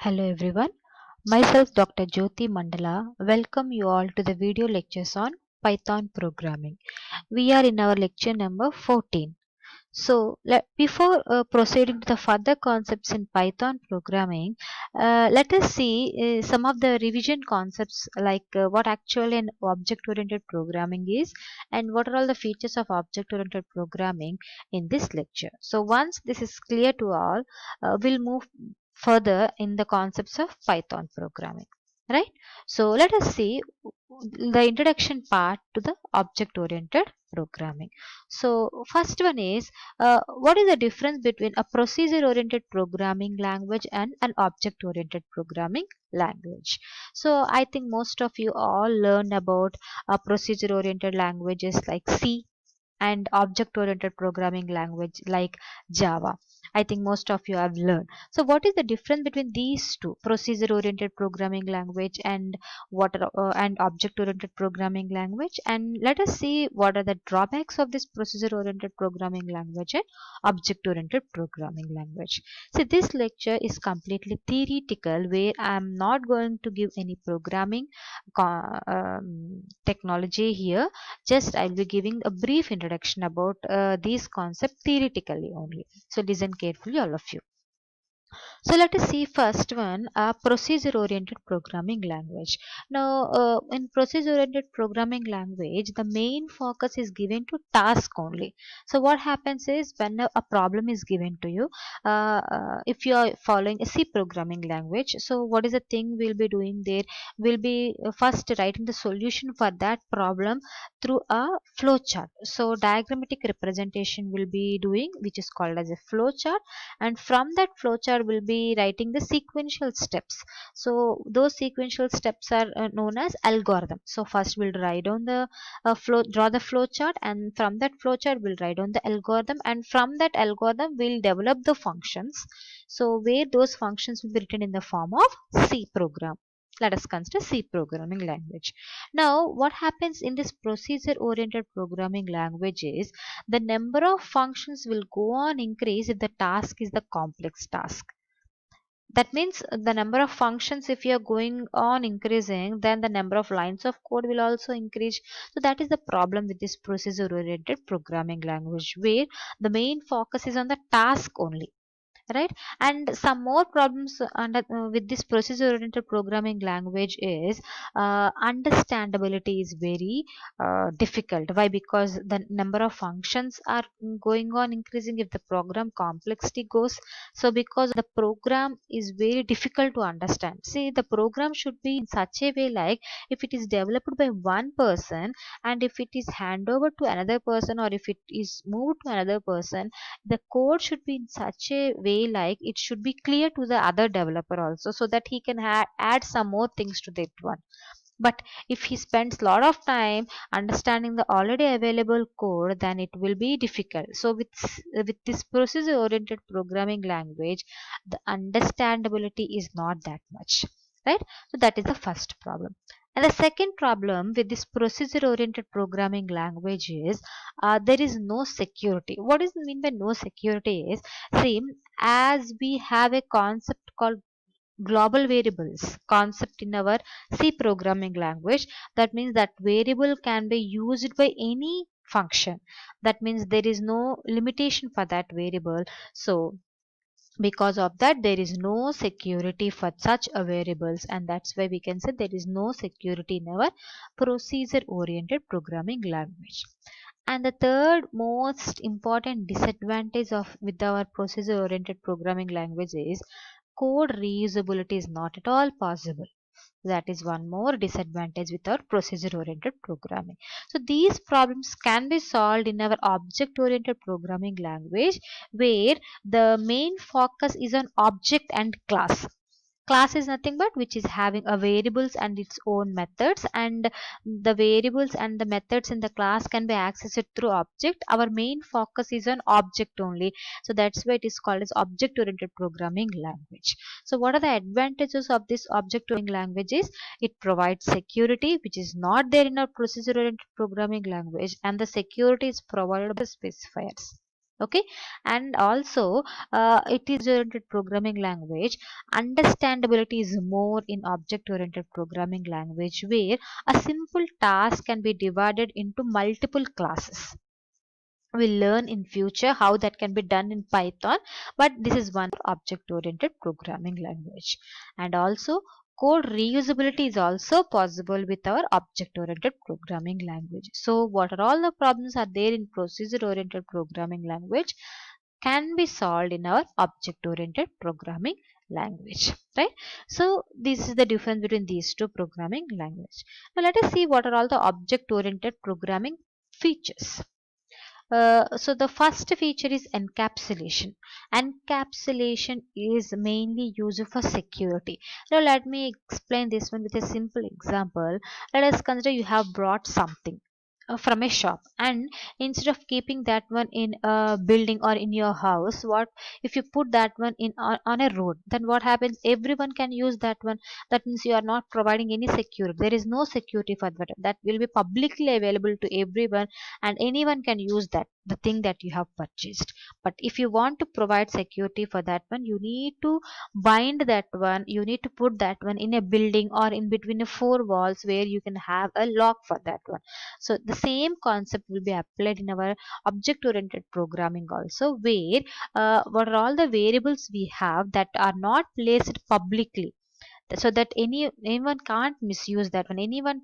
Hello everyone, myself Dr. Jyoti Mandala. Welcome you all to the video lectures on Python programming. We are in our lecture number 14. So, before proceeding to the further concepts in Python programming, let us see some of the revision concepts like what actually an object-oriented programming is and what are all the features of object-oriented programming in this lecture. So, once this is clear to all, we'll move further in the concepts of Python programming. Right? So, let us see the introduction part to the object-oriented programming. So, first one is what is the difference between a procedure oriented programming language and an object oriented programming language? So I think most of you all learn about procedure oriented languages like C and object oriented programming language like Java. I think most of you have learned. So what is the difference between these two, procedure oriented programming language and and object oriented programming language, and let us see what are the drawbacks of this procedure oriented programming language and object oriented programming language. So this lecture is completely theoretical where I am not going to give any programming technology here. Just I'll be giving a brief introduction about these concepts theoretically only. So listen carefully, all of you. So let us see first one, a procedure oriented programming language. Now in procedure oriented programming language, the main focus is given to task only. So what happens is when a problem is given to you, if you are following a C programming language, so what is the thing we'll be doing there? We'll be first writing the solution for that problem through a flow chart. So diagrammatic representation will be doing, which is called as a flow chart, and from that flowchart we'll be writing the sequential steps. So those sequential steps are known as algorithm. So first we'll write down the draw the flowchart, and from that flowchart we'll write down the algorithm, and from that algorithm we'll develop the functions. So where those functions will be written in the form of C program. Let us consider C programming language. Now what happens in this procedure oriented programming language is the number of functions will go on increase if the task is the complex task. That means the number of functions, if you are going on increasing, then the number of lines of code will also increase. So that is the problem with this procedure oriented programming language, where the main focus is on the task only, right? And some more problems with this procedure oriented programming language is understandability is very difficult. Why? Because the number of functions are going on increasing if the program complexity goes. So because the program is very difficult to understand. See, the program should be in such a way like if it is developed by one person and if it is handed over to another person, or if it is moved to another person, the code should be in such a way like it should be clear to the other developer also, so that he can add some more things to that one. But if he spends a lot of time understanding the already available code, then it will be difficult. So with this procedure oriented programming language, the understandability is not that much, right? So that is the first problem. And the second problem with this procedure oriented programming language is there is no security. What is mean by no security is, see, as we have a concept called global variables concept in our C programming language, that means that variable can be used by any function. That means there is no limitation for that variable. So because of that there is no security for such a variables, and that's why we can say there is no security in our procedure oriented programming language. And the third most important disadvantage of with our procedure oriented programming language is code reusability is not at all possible. That is one more disadvantage with our procedure oriented programming. So these problems can be solved in our object oriented programming language, where the main focus is on object and class. Class is nothing but which is having a variables and its own methods, and the variables and the methods in the class can be accessed through object. Our main focus is on object only, so that's why it is called as object oriented programming language. So what are the advantages of this object oriented language is, it provides security which is not there in our procedure oriented programming language, and the security is provided by the specifiers. Okay, and also it is oriented programming language. Understandability is more in object oriented programming language, where a simple task can be divided into multiple classes. We'll learn in future how that can be done in Python, but this is one object oriented programming language. And also code reusability is also possible with our object oriented programming language. So what are all the problems are there in procedure oriented programming language can be solved in our object oriented programming language, right? So this is the difference between these two programming language. Now let us see what are all the object oriented programming features. So the first feature is encapsulation. Encapsulation is mainly used for security. Now let me explain this one with a simple example. Let us consider you have brought something from a shop, and instead of keeping that one in a building or in your house, what if you put that one in on a road, then what happens, everyone can use that one. That means you are not providing any security. There is no security for that. That will be publicly available to everyone, and anyone can use that the thing that you have purchased. But if you want to provide security for that one, you need to bind that one, you need to put that one in a building or in between the four walls where you can have a lock for that one. So the same concept will be applied in our object oriented programming also, where what are all the variables we have that are not placed publicly, so that anyone can't misuse that one, anyone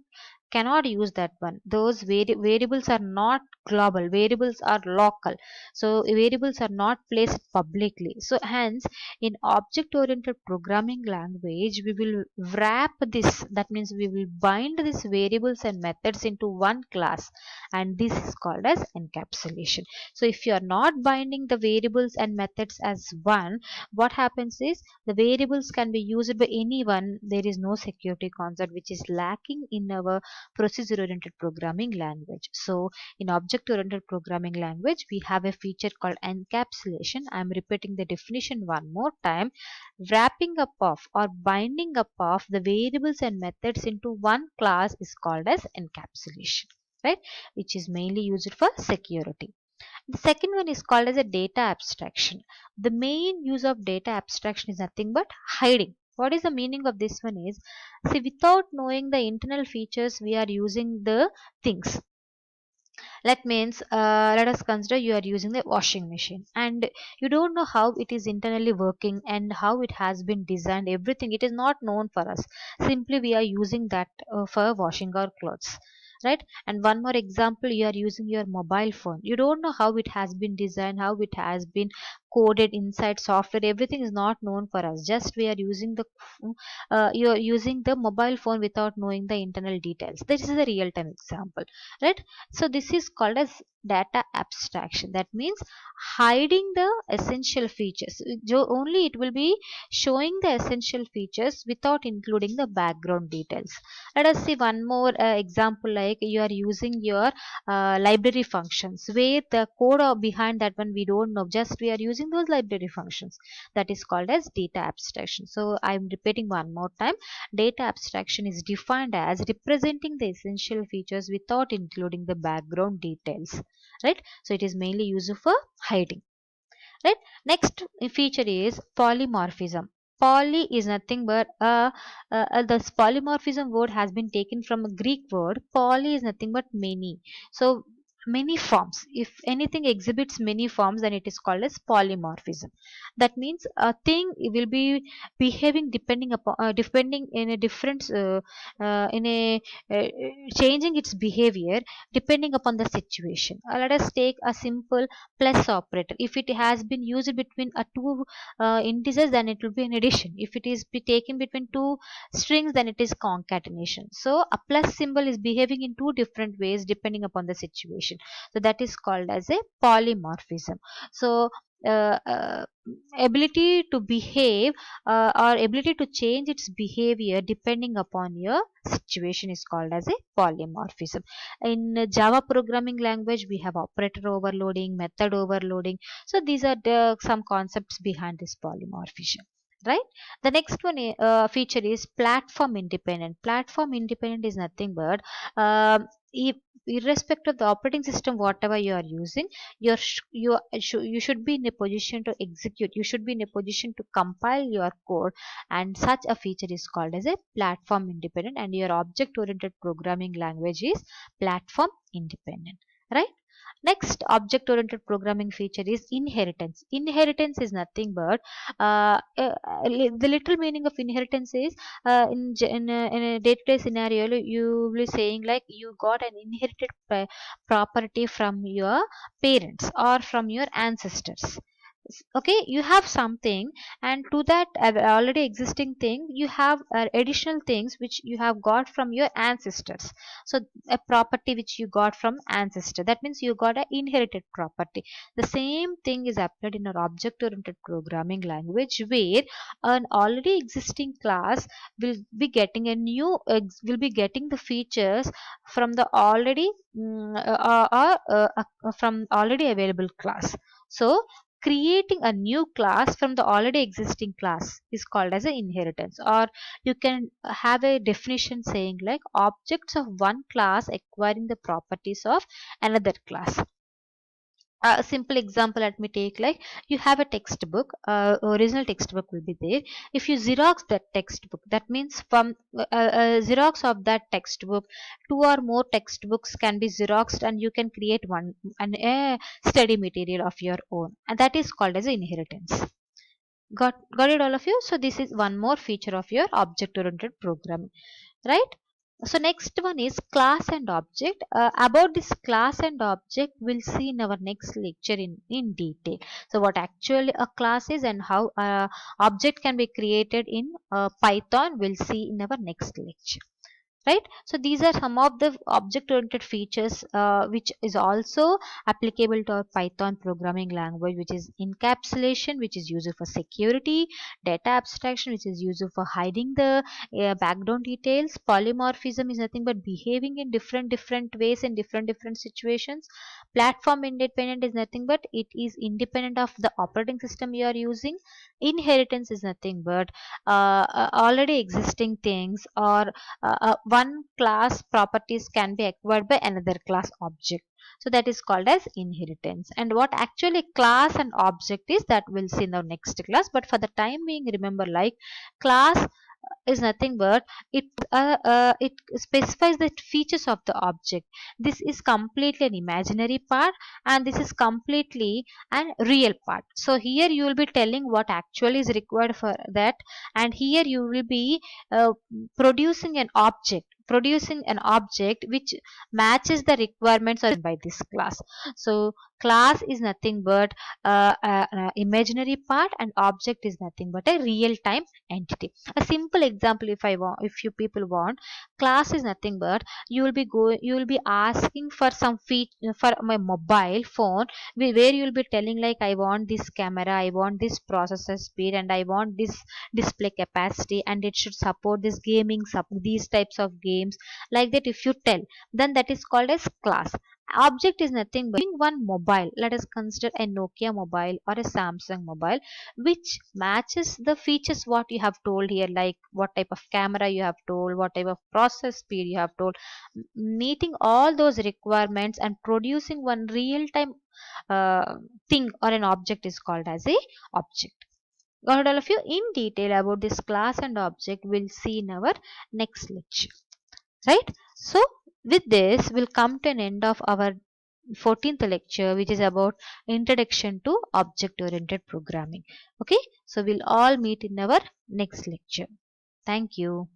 cannot use that one. Those variables are not global, variables are local, so variables are not placed publicly. So hence in object oriented programming language we will wrap this, that means we will bind these variables and methods into one class, and this is called as encapsulation. So if you are not binding the variables and methods as one, what happens is the variables can be used by anyone. There is no security concept, which is lacking in our procedure oriented programming language. So in object oriented programming language we have a feature called encapsulation. I am repeating the definition one more time. Wrapping up of or binding up of the variables and methods into one class is called as encapsulation, right? Which is mainly used for security. The second one is called as a data abstraction. The main use of data abstraction is nothing but hiding. What is the meaning of this one is, see, without knowing the internal features, we are using the things. That means, let us consider you are using the washing machine and you don't know how it is internally working and how it has been designed. Everything it is not known for us. Simply, we are using that for washing our clothes, right? And one more example, you are using your mobile phone. You don't know how it has been designed, how it has been coded inside software. Everything is not known for us. Just we are using the you are using the mobile phone without knowing the internal details. This is a real time example, right? So this is called as data abstraction. That means hiding the essential features. Only it will be showing the essential features without including the background details. Let us see one more example, like you are using your library functions, where the code behind that one we don't know, just we are using those library functions. That is called as data abstraction. So I am repeating one more time. Data abstraction is defined as representing the essential features without including the background details, right? So it is mainly used for hiding, right? Next feature is polymorphism. Poly is nothing but this polymorphism word has been taken from a Greek word. Poly is nothing but many. So many forms. If anything exhibits many forms, then it is called as polymorphism. That means a thing will be behaving depending upon depending in a different in a uh, changing its behavior depending upon the situation. Let us take a simple plus operator. If it has been used between two integers, then it will be an addition. If it is be taken between two strings, then it is concatenation. So a plus symbol is behaving in two different ways depending upon the situation. So that is called as a polymorphism. So uh, uh, ability to behave or ability to change its behavior depending upon your situation is called as a polymorphism. In Java programming language, we have operator overloading, method overloading. So these are some concepts behind this polymorphism. Right. The next one feature is platform independent. Platform independent is nothing but if irrespective of the operating system whatever you are using, you should be in a position to execute, you should be in a position to compile your code, and such a feature is called as a platform independent, and your object oriented programming language is platform independent, right? Next object oriented programming feature is inheritance. Inheritance is nothing but the literal meaning of inheritance is in a day-to-day scenario you will be saying like you got an inherited property from your parents or from your ancestors. Okay, you have something, and to that already existing thing you have additional things which you have got from your ancestors. So a property which you got from ancestor, that means you got an inherited property. The same thing is applied in our object oriented programming language, where an already existing class will be getting a new will be getting the features from the already from already available class. So creating a new class from the already existing class is called as an inheritance. Or you can have a definition saying like objects of one class acquiring the properties of another class. A simple example let me take, like you have a textbook, original textbook will be there. If you xerox that textbook, that means from xerox of that textbook, two or more textbooks can be xeroxed and you can create one an study material of your own, and that is called as inheritance. Got it all of you? So this is one more feature of your object oriented programming, right? So next one is class and object. About this class and object we'll see in our next lecture in detail. So what actually a class is and how object can be created in Python we'll see in our next lecture, right? So these are some of the object oriented features which is also applicable to our Python programming language, which is encapsulation, which is used for security; data abstraction, which is used for hiding the background details; polymorphism is nothing but behaving in different ways in different situations; platform independent is nothing but it is independent of the operating system you are using; inheritance is nothing but already existing things, or one class properties can be acquired by another class object. So that is called as inheritance. And what actually class and object is, that we'll see in our next class. But for the time being, remember like class is nothing but it specifies the features of the object. This is completely an imaginary part, and this is completely an real part. So here you will be telling what actually is required for that, and here you will be uh, producing an object which matches the requirements of by this class. So class is nothing but an imaginary part, and object is nothing but a real time entity. A simple example, if you people want, class is nothing but you will be asking for some feature for my mobile phone, where you will be telling like I want this camera, I want this processor speed, and I want this display capacity, and it should support this gaming these types of games, like that if you tell, then that is called as class. Object is nothing but one mobile, let us consider a Nokia mobile or a Samsung mobile, which matches the features what you have told here, like what type of camera you have told, what type of process speed you have told, meeting all those requirements and producing one real time thing or an object is called as a object. Got all of you? In detail about this class and object we'll see in our next lecture, right? So with this we'll come to an end of our 14th lecture, which is about introduction to object oriented programming. Okay, so we'll all meet in our next lecture. Thank you.